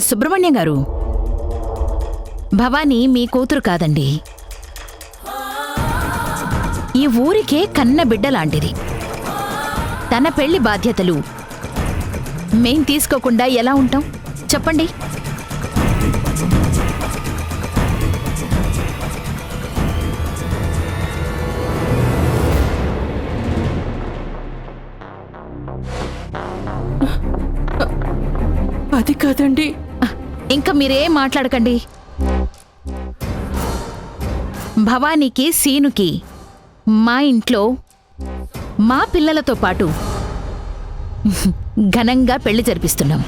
సుబ్రహ్మణ్యం గారు, భవానీ మీ కూతురు కాదండి. ఈ ఊరికే కన్న బిడ్డలాంటిది. తన పెళ్లి బాధ్యతలు మేం తీసుకోకుండా ఎలా ఉంటాం చెప్పండి? అది కాదండి. ఇంకా మీరేం మాట్లాడకండి. భవానీకి సీనుకి మా ఇంట్లో మా పిల్లలతో పాటు ఘనంగా పెళ్లి జరిపిస్తున్నాం.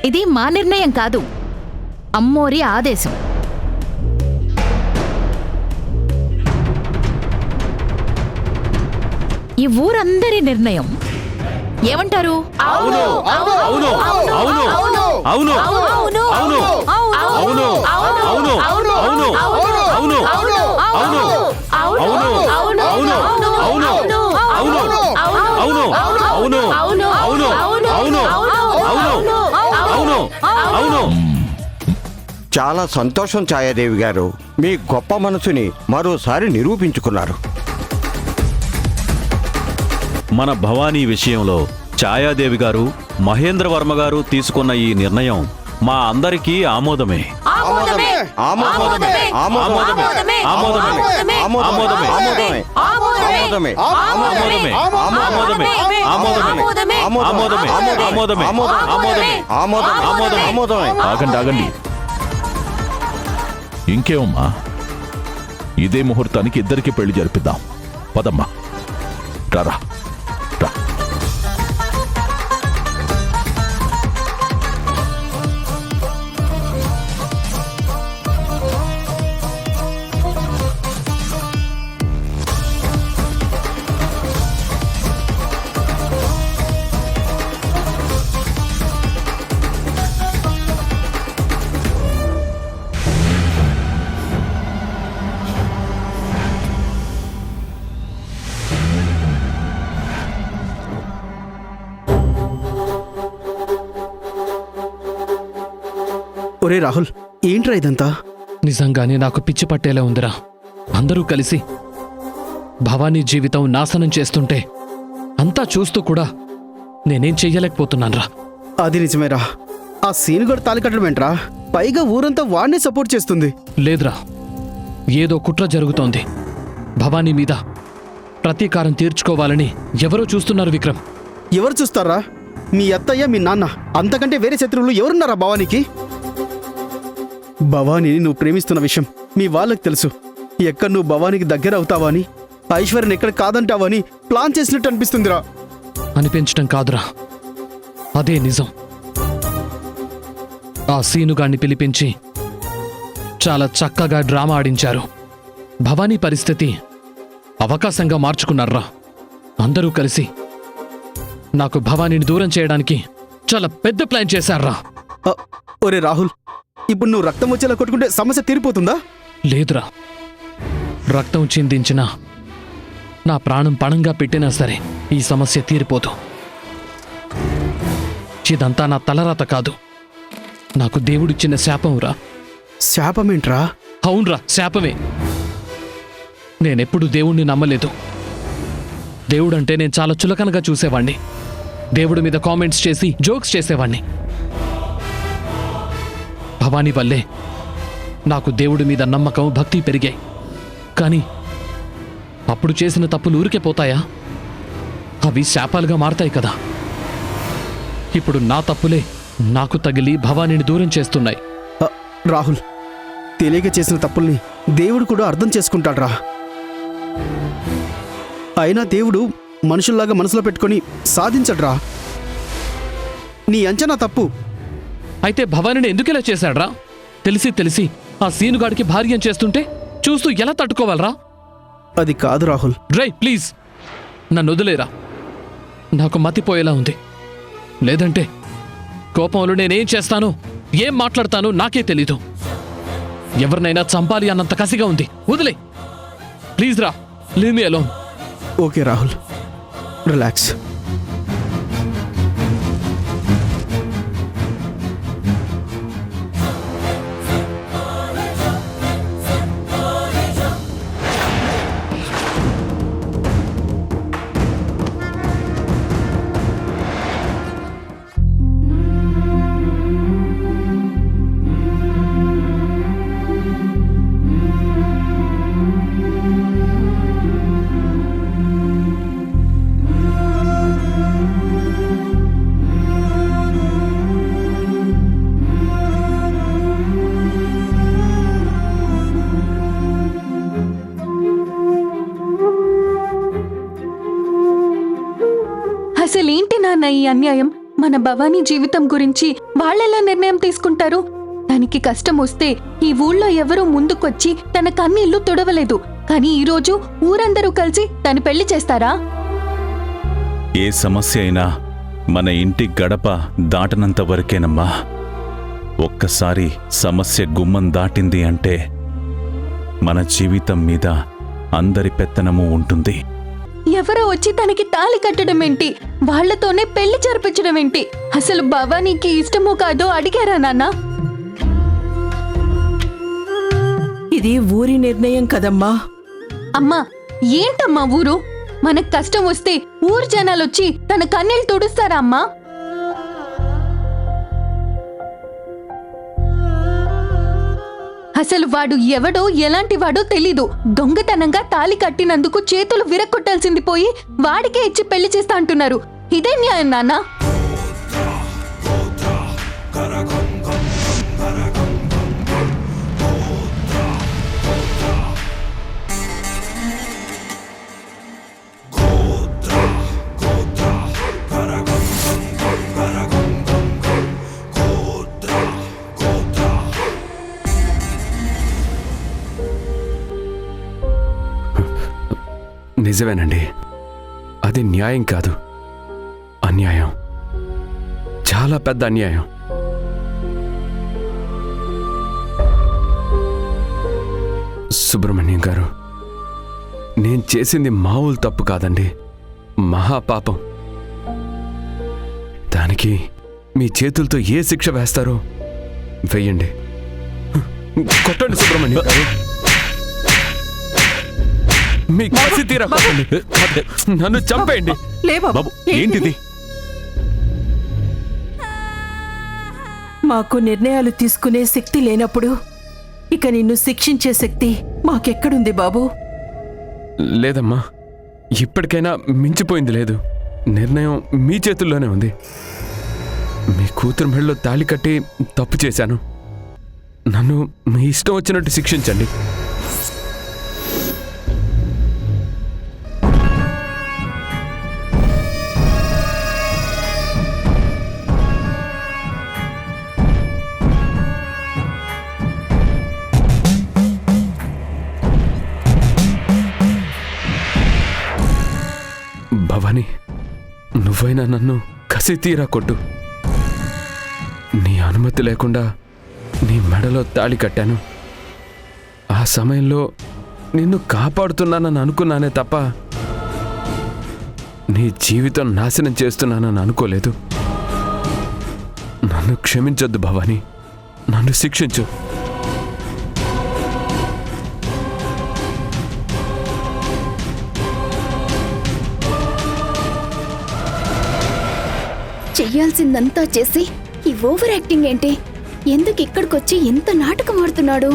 ఇది మా నిర్ణయం కాదు, అమ్మోరి ఆదేశం. ఈ ఊరందరి నిర్ణయం. ఏమంటారు? అవును అవును అవును అవును అవును అవును అవును అవును అవును అవును అవును అవును అవును అవును. చాలా సంతోషం ఛాయాదేవి గారు, మీ గొప్ప మనసుని మరోసారి నిరూపించుకున్నారు. మన భవానీ విషయంలో ఛాయాదేవి గారు, మహేంద్రవర్మ గారు తీసుకున్న ఈ నిర్ణయం మా అందరికీ ఆమోదమే. ఆమోదమే ఆమోదమే ఆమోదమే ఆమోదమే ఆమోదమే ఆమోదమే ఆమోదమే ఆమోదమే ఆమోదమే ఆమోదమే ఆమోదమే ఆమోదమే ఆమోదమే ఆమోదమే ఆమోదమే. ఆగండి ఆగండి, ఇంకేమమ్మా, ఇదే ముహూర్తానికి ఇద్దరికి పెళ్లి జరిపిద్దాం. పదమ్మా, రారా రా. ఒరే రాహుల్, ఏంట్రా ఇదంతా? నిజంగానే నాకు పిచ్చి పట్టేలా ఉందిరా. అందరూ కలిసి భవానీ జీవితం నాశనం చేస్తుంటే అంతా చూస్తూ కూడా నేనేం చెయ్యలేకపోతున్నాన్రా. అది నిజమేరా. ఆ సీనుగడు తాలి కట్టడం ఏంట్రా? పైగా ఊరంతా వాడిని సపోర్ట్ చేస్తుంది. లేదురా, ఏదో కుట్ర జరుగుతోంది. భవానీ మీద ప్రతీకారం తీర్చుకోవాలని ఎవరో చూస్తున్నారు విక్రమ్. ఎవరు చూస్తారా? మీ అత్తయ్య, మీ నాన్న. అంతకంటే వేరే శత్రువులు ఎవరున్నారా భవానీకి? భవానీని నువ్వు ప్రేమిస్తున్న విషయం మీ వాళ్ళకి తెలుసు. ఎక్కడ నువ్వు భవానీకి దగ్గర అవుతావా అని, ఐశ్వర్యని ఎక్కడ కాదంటావా అని ప్లాన్ చేసినట్టు అనిపిస్తుందిరా. అనిపించటం కాదురా, అదే నిజం. ఆ సీనుగాన్ని పిలిపించి చాలా చక్కగా డ్రామా ఆడించారు. భవానీ పరిస్థితి అవకాశంగా మార్చుకున్నారా. అందరూ కలిసి నాకు భవానీని దూరం చేయడానికి చాలా పెద్ద ప్లాన్ చేశారా. ఒరే రాహుల్, ఇప్పుడు నువ్వు రక్తం వచ్చేలా కొట్టుకుంటే సమస్య తీరిపోతుందా? లేదురా, రక్తం చిందించినా నా ప్రాణం పణంగా పెట్టినా సరే ఈ సమస్య తీరిపోదు. ఇదంతా నా తలరాత కాదు, నాకు దేవుడిచ్చిన శాపంరా. శాపమేంట్రా? అవునరా, శాపమే. నేనెప్పుడు దేవుణ్ణి నమ్మలేదు. దేవుడంటే నేను చాలా చులకనగా చూసేవాణ్ణి. దేవుడి మీద కామెంట్స్ చేసి జోక్స్ చేసేవాణ్ణి. భవానీ వల్లే నాకు దేవుడి మీద నమ్మకం, భక్తి పెరిగాయి. కానీ అప్పుడు చేసిన తప్పులు ఊరికే పోతాయా? అవి శాపాలుగా మారతాయి కదా. ఇప్పుడు నా తప్పులే నాకు తగిలి భవానీని దూరం చేస్తున్నాయి. రాహుల్, తెలియక చేసిన తప్పుల్ని దేవుడు కూడా అర్థం చేసుకుంటాడ్రా. అయినా దేవుడు మనుషుల్లాగా మనసులో పెట్టుకొని సాధించడ్రా. నీ అంచనా తప్పు. అయితే భవానీని ఎందుకిలా చేశాడ్రా? తెలిసి తెలిసి ఆ సీనుగాడికి భార్యం చేస్తుంటే చూస్తూ ఎలా తట్టుకోవాలరా? అది కాదు రాహుల్. డ్రై ప్లీజ్, నన్ను వదిలేరా. నాకు మతిపోయేలా ఉంది. లేదంటే కోపంలో నేనేం చేస్తానో, ఏం మాట్లాడతానో నాకే తెలీదు. ఎవరినైనా చంపాలి అన్నంత కసిగా ఉంది. వదిలే ప్లీజ్ రా, leave me alone. Okay Rahul, relax. అసలేంటి నాన్న ఈ అన్యాయం? మన భవానీ జీవితం గురించి వాళ్ళెలా నిర్ణయం తీసుకుంటారు? తనకి కష్టం వస్తే ఈ ఊళ్ళో ఎవరూ ముందుకొచ్చి తన కన్నీళ్లు తుడవలేదు. కానీ ఈరోజు ఊరందరూ కలిసి తను పెళ్లి చేస్తారా? ఏ సమస్య అయినా మన ఇంటి గడప దాటనంత వరకేనమ్మా. ఒక్కసారి సమస్య గుమ్మం దాటింది అంటే మన జీవితం మీద అందరి పెత్తనము ఉంటుంది. ఎవరో వచ్చి తనకి తాళి కట్టడం ఏంటి? వాళ్లతోనే పెళ్లి జరిపించడం ఏంటి? అసలు భవానీకి ఇష్టమో కాదో అడిగారా నాన్న? ఇది ఊరి నిర్ణయం కదమ్మా. అమ్మా, ఏంటమ్మా ఊరు? మనకు కష్టం వస్తే ఊరు జనాలొచ్చి తన కన్నీళ్ళు తుడుస్తారా అమ్మా? అసలు వాడు ఎవడో ఎలాంటి వాడో తెలీదు. దొంగతనంగా తాళి కట్టినందుకు చేతులు విరక్కొట్టాల్సింది పోయి వాడికే ఇచ్చి పెళ్లి చేస్తా అంటున్నారు. ఇదే న్యాయం నాన్న? నిజమేనండి, అది న్యాయం కాదు, అన్యాయం, చాలా పెద్ద అన్యాయం. సుబ్రహ్మణ్యం గారు, నేను చేసింది మామూలు తప్పు కాదండి, మహాపాపం. దానికి మీ చేతులతో ఏ శిక్ష వేస్తారో వెయ్యండి. కొట్టండి సుబ్రహ్మణ్యం గారు, మీ కసి తీరా కొట్టండి, నన్ను చంపేయండి. బాబు ఏంటిది? మాకు నిర్ణయాలు తీసుకునే శక్తి లేనప్పుడు ఇక నిన్ను శిక్షించే శక్తి మాకెక్కడుంది బాబు? లేదమ్మా, ఇప్పటికైనా మించిపోయింది లేదు. నిర్ణయం మీ చేతుల్లోనే ఉంది. మీ కూతురు మెడలో తాళి కట్టి తప్పు చేశాను. నన్ను మీ ఇష్టం వచ్చినట్టు శిక్షించండి. భవానీ, నువ్వైనా నన్ను కసి తీరా కొట్టు. నీ అనుమతి లేకుండా నీ మెడలో తాళి కట్టాను. ఆ సమయంలో నిన్ను కాపాడుతున్నానని అనుకున్నానే తప్ప నీ జీవితం నాశనం చేస్తున్నానని అనుకోలేదు. నన్ను క్షమించొద్దు భవానీ, నన్ను శిక్షించు. చెయ్యాల్సిందంతా చేసి ఈ ఓవర్ యాక్టింగ్ ఏంటి? ఎందుకు ఇక్కడికొచ్చి ఎంత నాటకం ఆడుతున్నాడు?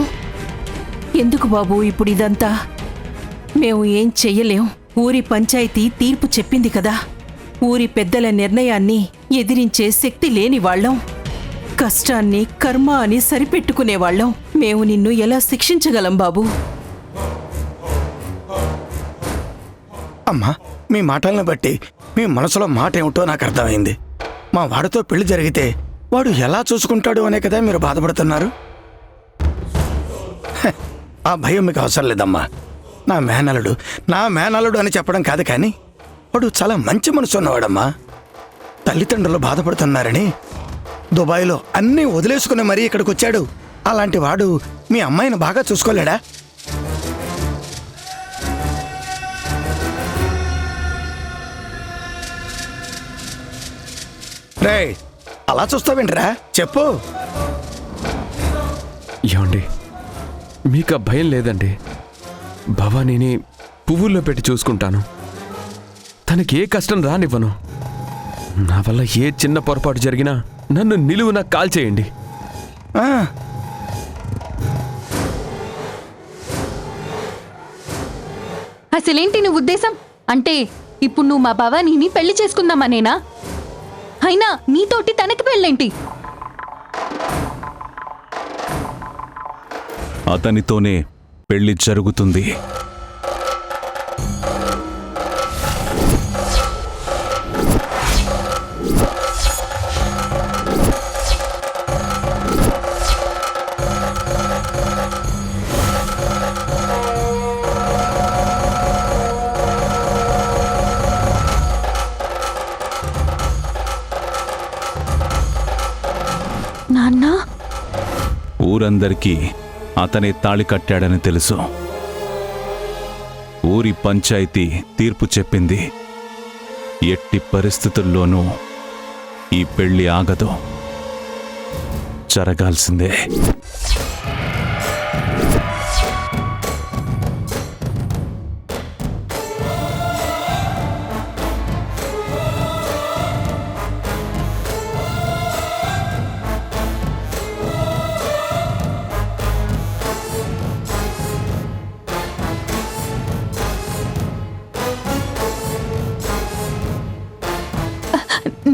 ఎందుకు బాబు ఇప్పుడు ఇదంతా? మేము ఏం చెయ్యలేం. ఊరి పంచాయతీ తీర్పు చెప్పింది కదా. ఊరి పెద్దల నిర్ణయాన్ని ఎదిరించే శక్తి లేని వాళ్ళం. కష్టాన్ని కర్మ అని సరిపెట్టుకునేవాళ్ళం. మేము నిన్ను ఎలా శిక్షించగలం బాబు? అమ్మా, మీ మాటలను బట్టి మీ మనసులో మాట ఏమిటో నాకు అర్థమైంది. మా వాడితో పెళ్లి జరిగితే వాడు ఎలా చూసుకుంటాడు అనే కదా మీరు బాధపడుతున్నారు. ఆ భయం మీకు అవసరం లేదమ్మా. నా మేనలుడు అని చెప్పడం కాదు, కానీ వాడు చాలా మంచి మనసు ఉన్నవాడమ్మా. తల్లిదండ్రులు బాధపడుతున్నారని దుబాయ్లో అన్నీ వదిలేసుకుని మరీ ఇక్కడికి వచ్చాడు. అలాంటి వాడు మీ అమ్మాయిని బాగా చూసుకోలేడా? రేయ్, అలా చూస్తావేంట్రా? చెప్పు. ఏమండి, మీకు ఆ భయం లేదండి. భవానీని పువ్వుల్లో పెట్టి చూసుకుంటాను. తనకి ఏ కష్టం రానివ్వను. నా వల్ల ఏ చిన్న పొరపాటు జరిగినా నన్ను నిలువున కాల్చేయండి. ఆ, అసలేంటి నీ ఉద్దేశం? అంటే ఇప్పుడు నువ్వు మా భవానీని పెళ్లి చేసుకుందామనేనా? అయినా నీతోటి తనకి పెళ్ళేంటి? అతనితోనే పెళ్లి జరుగుతుంది. నాన్న, ఊరందరికీ అతనే తాళి కట్టాడని తెలుసు. ఊరి పంచాయతీ తీర్పు చెప్పింది. ఎట్టి పరిస్థితుల్లోనూ ఈ పెళ్లి ఆగదు, జరగాల్సిందే.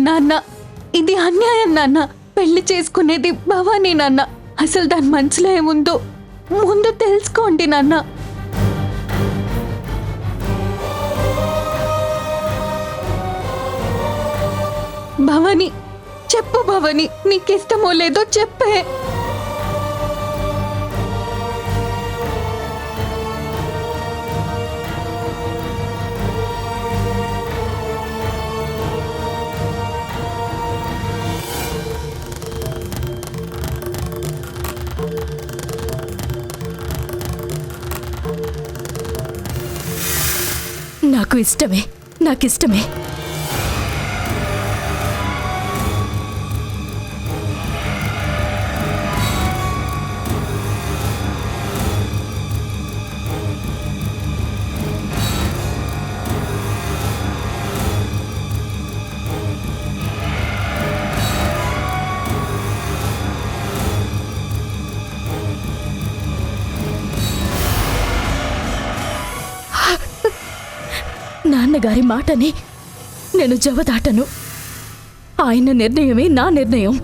నాన్న, ఇది అన్యాయం నాన్న. పెళ్లి చేసుకునేది భవానీ నాన్న. అసలు దాని మనసులో ఏముందో ముందు తెలుసుకోండి నాన్న. భవానీ, చెప్పు భవానీ, నీకిష్టమో లేదో చెప్పే. నాకు ఇష్టమే, నాకిష్టమే. నాన్నగారి మాటని నేను జవదాటను. ఆయన నిర్ణయమే నా నిర్ణయం.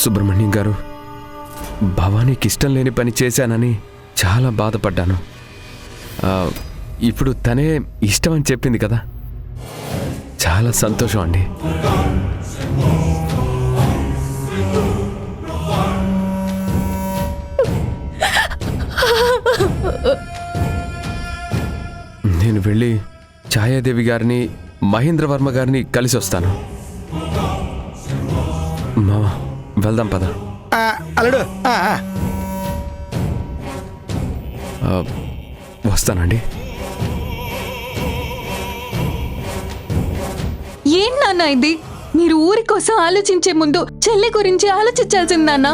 సుబ్రహ్మణ్యం గారు, భవానీకి ఇష్టం లేని పని చేశానని చాలా బాధపడ్డాను. ఇప్పుడు తనే ఇష్టం అని చెప్పింది కదా, చాలా సంతోషం అండి. నేను వెళ్ళి ఛాయాదేవి గారిని, మహేంద్రవర్మ గారిని కలిసి వస్తాను. మావా, వెళ్దాం పద. అల్లుడు, వస్తానండి. ఏం నాన్న ఇది? మీరు ఊరి కోసం ఆలోచించే ముందు చెల్లి గురించి ఆలోచించాల్సింది నాన్న.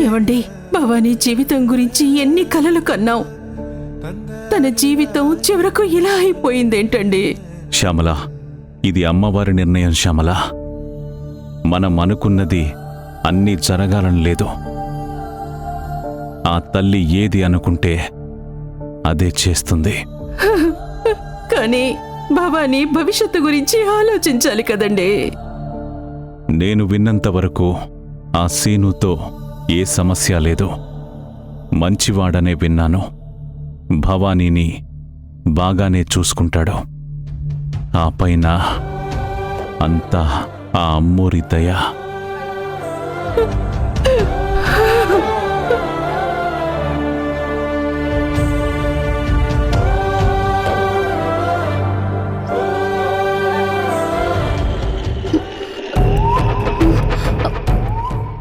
ఏవండి, భవానీ జీవితం గురించి ఎన్ని కలలు కన్నాం. తన జీవితం చివరకు ఇలా అయిపోయిందేంటండి? శ్యామల, ఇది అమ్మవారి నిర్ణయం. శ్యామల, మనం అనుకున్నది అన్నీ జరగాలని లేదు. ఆ తల్లి ఏది అనుకుంటే అదే చేస్తుంది. కానీ భవానీ భవిష్యత్తు గురించి ఆలోచించాలి కదండి. నేను విన్నంత వరకు ఆ సీనుతో ఏ సమస్య లేదు. మంచివాడనే విన్నాను. భవానీని బాగానే చూసుకుంటాడు. ఆ పైన అంతా ఆ అమ్మోరి దయ.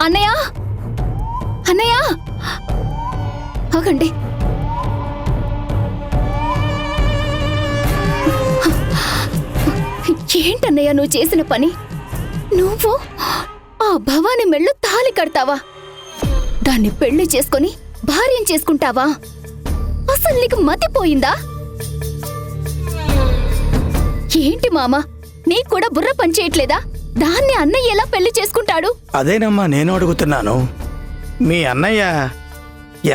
అన్నయ్య అన్నయ్య ఆగండి. ఏంటన్నయ్య నువ్వు చేసిన పని? నువ్వు ఆ భవాని మెళ్ళు తాళి కడతావా? దాన్ని పెళ్లి చేసుకొని భార్యం చేసుకుంటావా? అసలు నీకు మతిపోయిందా? ఏంటి మామ, నీకు కూడా బుర్ర పనిచేయట్లేదా? దాన్ని అన్నయ్య ఎలా పెళ్లి చేసుకుంటాడు? అదేనమ్మా నేను అడుగుతున్నాను. మీ అన్నయ్య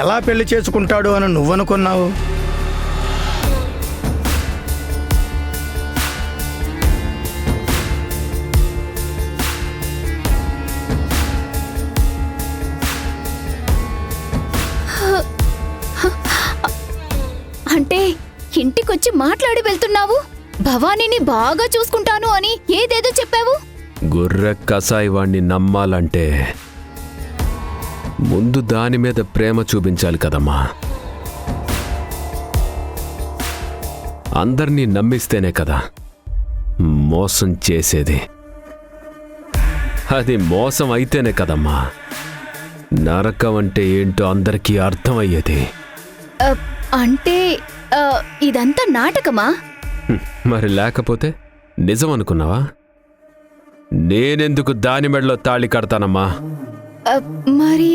ఎలా పెళ్లి చేసుకుంటాడు అని నువ్వనుకున్నావు? అంటే ఇంటికొచ్చి మాట్లాడి వెళ్తున్నావు. భవానీని బాగా చూసుకుంటాను అని ఏదేదో చెప్పావు. గొర్రె కసాయి వాణ్ణి నమ్మాలంటే ముందు దాని మీద ప్రేమ చూపించాలి కదమ్మా. అందర్నీ నమ్మిస్తేనే కదా మోసం చేసేది. అది మోసం అయితేనే కదమ్మా నరకం అంటే ఏంటో అందరికీ అర్థమయ్యేది. అంటే ఇదంతా నాటకమా? మరి లేకపోతే నిజం అనుకున్నావా? నేనెందుకు దాని మెడలో తాళి కడతానమ్మా? మరి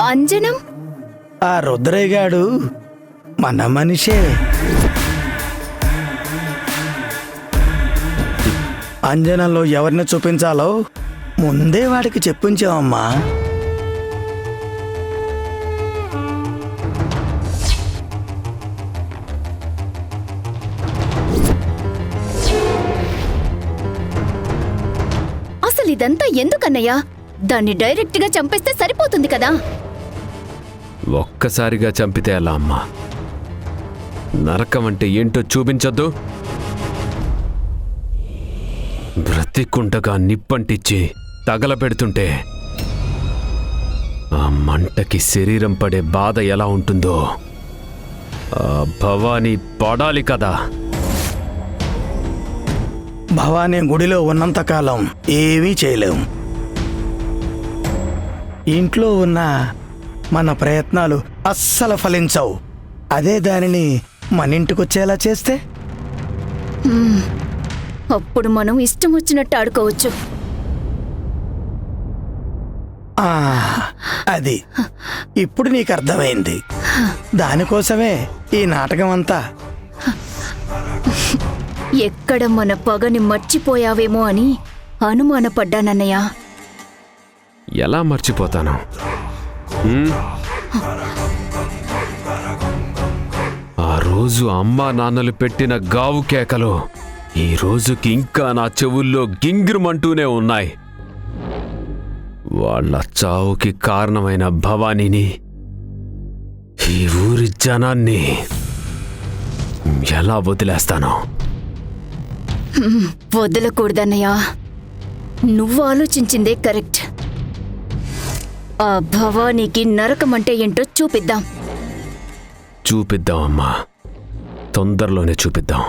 అంజనం? ఆ రుద్రయ్యగాడు మన మనిషే. అంజనంలో ఎవరిని చూపించాలో ముందే వాడికి చెప్పించావమ్మా. అసలు ఇదంతా ఎందుకన్నయ్యా? దాన్ని డైరెక్ట్ గా చంపేస్తే సరిపోతుంది కదా. ఒక్కసారిగా చంపితే ఎలా అమ్మా? నరకం అంటే ఏంటో చూపించొద్దు? బ్రతికుండగా నిప్పంటిచ్చి తగలబెడుతుంటే ఆ మంటకి శరీరం పడే బాధ ఎలా ఉంటుందో ఆ భవానీ పడాలి కదా. భవానీ గుడిలో ఉన్నంతకాలం ఏమీ చేయలేం. ఇంట్లో ఉన్న మన ప్రయత్నాలు అస్సలు ఫలించవు. అదే దానిని మన ఇంటికొచ్చేలా చేస్తే అప్పుడు మనం ఇష్టం వచ్చినట్టు ఆడుకోవచ్చు. అది ఇప్పుడు నీకు అర్థమైంది. దానికోసమే ఈ నాటకం అంతా. ఎక్కడ మన పగని మర్చిపోయావేమో అని అనుమానపడ్డానన్నయ్య. ఎలా మర్చిపోతాను? ఆ రోజు అమ్మా నాన్నలు పెట్టిన గావు కేకలు ఈ రోజుకి ఇంకా నా చెవుల్లో గింగిరుమంటూనే ఉన్నాయి. వాళ్ళ చావుకి కారణమైన భవానీని, ఈ ఊరి జనాన్ని ఎలా వదిలేస్తాను? వదలకూడదన్నయ్య. నువ్వు ఆలోచించిందే కరెక్ట్. ఆ భవానీకి నరకం అంటే ఏంటో చూపిద్దాం. చూపిద్దాం అమ్మా, తొందరలోనే చూపిద్దాం.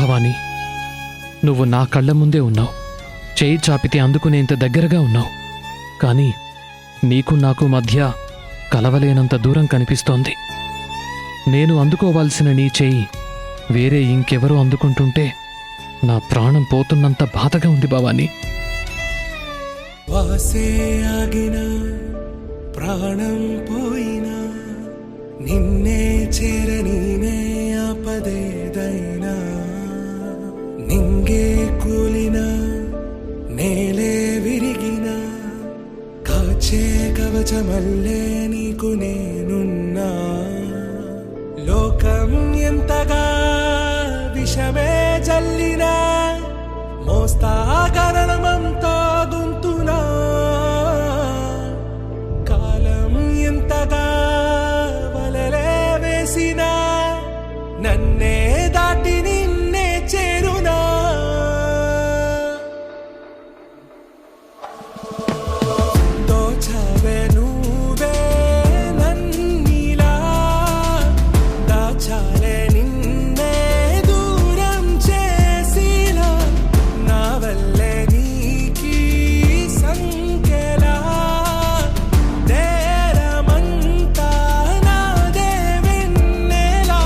భవానీ, నువ్వు నా కళ్ళ ముందే ఉన్నావు. చేయి చాపితే అందుకునేంత దగ్గరగా ఉన్నావు. కానీ నీకు నాకు మధ్య కలవలేనంత దూరం కనిపిస్తోంది. నేను అందుకోవాల్సిన నీ చెయ్యి వేరే ఇంకెవరో అందుకుంటుంటే నా ప్రాణం పోతున్నంత బాధగా ఉంది భవానీ. వాసే ఆగిన ప్రాణం పోయినా నిన్నే చేరనీనే ఆపదేదైనా నింగే కూలిన నేలే విరిగిన కాచే కవచమల్లే నీకు నేనున్నా. లోకం ఎంతగా విషమే జల్లినా మోస్తా గరణమంతో గొంతునా. కాలం ఎంతగా వలలే వేసినా నన్నే దాటి నిన్నే చేరునా. దోచావే నువ్వే నన్నిలా దాచాలే నిన్నే దూరం చేసిలా. నా వల్లే నీకీ సంకెలా నేరమంతా నాదే వెన్నెలా.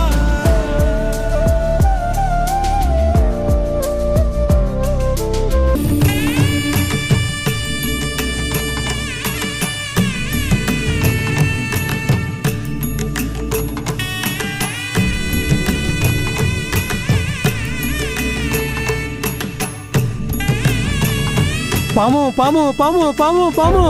పాము పాము పాము పాము పాము